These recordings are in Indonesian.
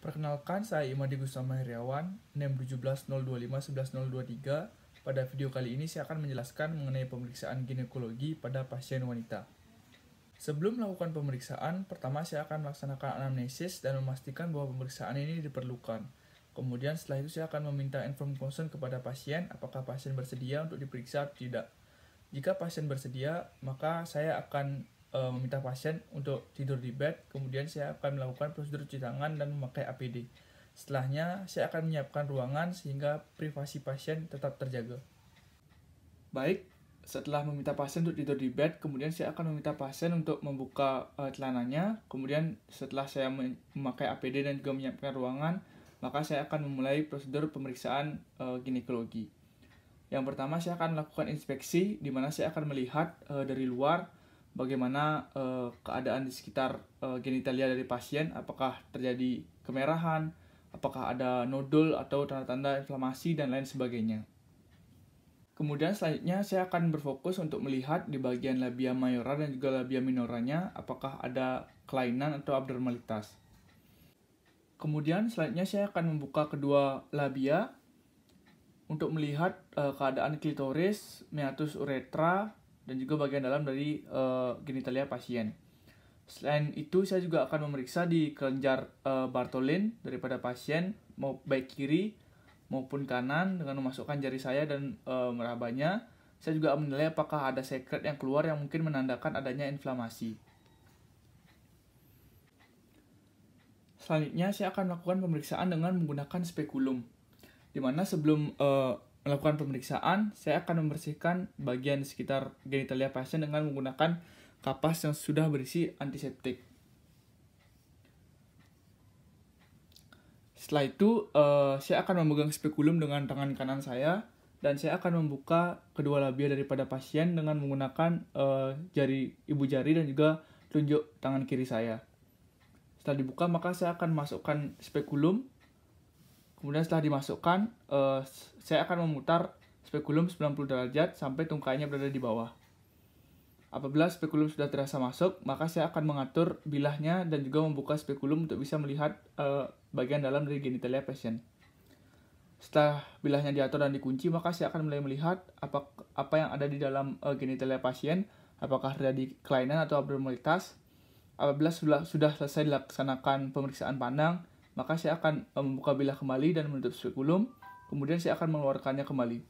Perkenalkan, saya Imadi Gusama Heriawan, NEM 1702511023. Pada video kali ini saya akan menjelaskan mengenai pemeriksaan ginekologi pada pasien wanita. Sebelum melakukan pemeriksaan, pertama saya akan melaksanakan anamnesis dan memastikan bahwa pemeriksaan ini diperlukan. Kemudian setelah itu saya akan meminta informed consent kepada pasien, apakah pasien bersedia untuk diperiksa atau tidak. Jika pasien bersedia, maka saya akan meminta pasien untuk tidur di bed, kemudian saya akan melakukan prosedur cuci tangan dan memakai APD. Setelahnya, saya akan menyiapkan ruangan sehingga privasi pasien tetap terjaga. Baik, setelah meminta pasien untuk tidur di bed, kemudian saya akan meminta pasien untuk membuka celananya. Kemudian setelah saya memakai APD dan juga menyiapkan ruangan, maka saya akan memulai prosedur pemeriksaan ginekologi. Yang pertama, saya akan melakukan inspeksi, di mana saya akan melihat dari luar bagaimana keadaan di sekitar genitalia dari pasien, apakah terjadi kemerahan, apakah ada nodul atau tanda-tanda inflamasi, dan lain sebagainya. Kemudian selanjutnya saya akan berfokus untuk melihat di bagian labia mayora dan juga labia minoranya, apakah ada kelainan atau abnormalitas. Kemudian selanjutnya saya akan membuka kedua labia untuk melihat keadaan klitoris, meatus uretra, dan juga bagian dalam dari genitalia pasien. Selain itu, saya juga akan memeriksa di kelenjar Bartholin daripada pasien, baik kiri maupun kanan, dengan memasukkan jari saya dan merabanya. Saya juga menilai apakah ada sekret yang keluar yang mungkin menandakan adanya inflamasi. Selanjutnya, saya akan melakukan pemeriksaan dengan menggunakan spekulum, di mana sebelum melakukan pemeriksaan, saya akan membersihkan bagian sekitar genitalia pasien dengan menggunakan kapas yang sudah berisi antiseptik. Setelah itu, saya akan memegang spekulum dengan tangan kanan saya, dan saya akan membuka kedua labia daripada pasien dengan menggunakan ibu jari dan juga telunjuk tangan kiri saya. Setelah dibuka, maka saya akan masukkan spekulum. Kemudian setelah dimasukkan, saya akan memutar spekulum 90 derajat sampai tungkainya berada di bawah. Apabila spekulum sudah terasa masuk, maka saya akan mengatur bilahnya dan juga membuka spekulum untuk bisa melihat bagian dalam dari genitalia pasien. Setelah bilahnya diatur dan dikunci, maka saya akan mulai melihat apa yang ada di dalam genitalia pasien, apakah terjadi kelainan atau abnormalitas. Apabila sudah selesai dilaksanakan pemeriksaan pandang, maka saya akan membuka bilah kembali dan menutup spekulum, kemudian saya akan mengeluarkannya kembali.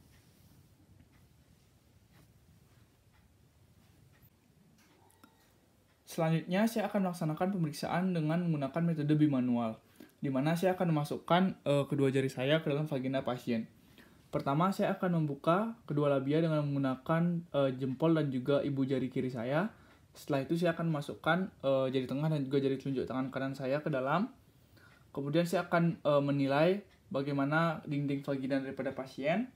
Selanjutnya, saya akan melaksanakan pemeriksaan dengan menggunakan metode bimanual, di mana saya akan memasukkan kedua jari saya ke dalam vagina pasien. Pertama, saya akan membuka kedua labia dengan menggunakan jempol dan juga ibu jari kiri saya. Setelah itu, saya akan memasukkan jari tengah dan juga jari telunjuk tangan kanan saya ke dalam. Kemudian saya akan menilai bagaimana dinding vagina daripada pasien.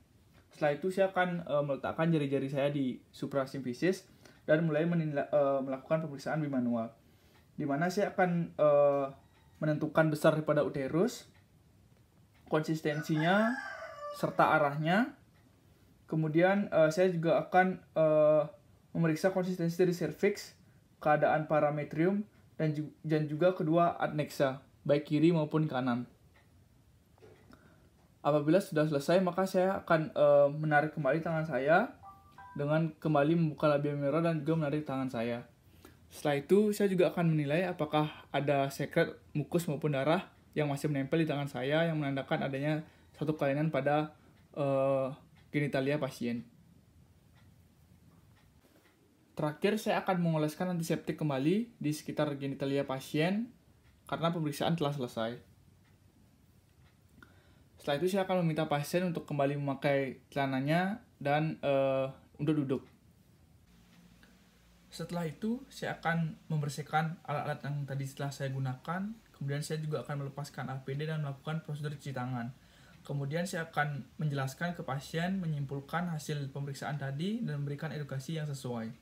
Setelah itu saya akan meletakkan jari-jari saya di suprasimfisis dan mulai melakukan pemeriksaan bimanual, di mana saya akan menentukan besar daripada uterus, konsistensinya, serta arahnya. Kemudian saya juga akan memeriksa konsistensi dari serviks, keadaan parametrium, dan juga kedua adnexa, baik kiri maupun kanan. Apabila sudah selesai, maka saya akan menarik kembali tangan saya dengan kembali membuka labia mayora dan juga menarik tangan saya. Setelah itu, saya juga akan menilai apakah ada sekret mukus maupun darah yang masih menempel di tangan saya yang menandakan adanya suatu kelainan pada genitalia pasien. Terakhir, saya akan mengoleskan antiseptik kembali di sekitar genitalia pasien karena pemeriksaan telah selesai. Setelah itu, saya akan meminta pasien untuk kembali memakai celananya dan untuk duduk. Setelah itu, saya akan membersihkan alat-alat yang tadi setelah saya gunakan. Kemudian saya juga akan melepaskan APD dan melakukan prosedur cuci tangan. Kemudian saya akan menjelaskan ke pasien, menyimpulkan hasil pemeriksaan tadi, dan memberikan edukasi yang sesuai.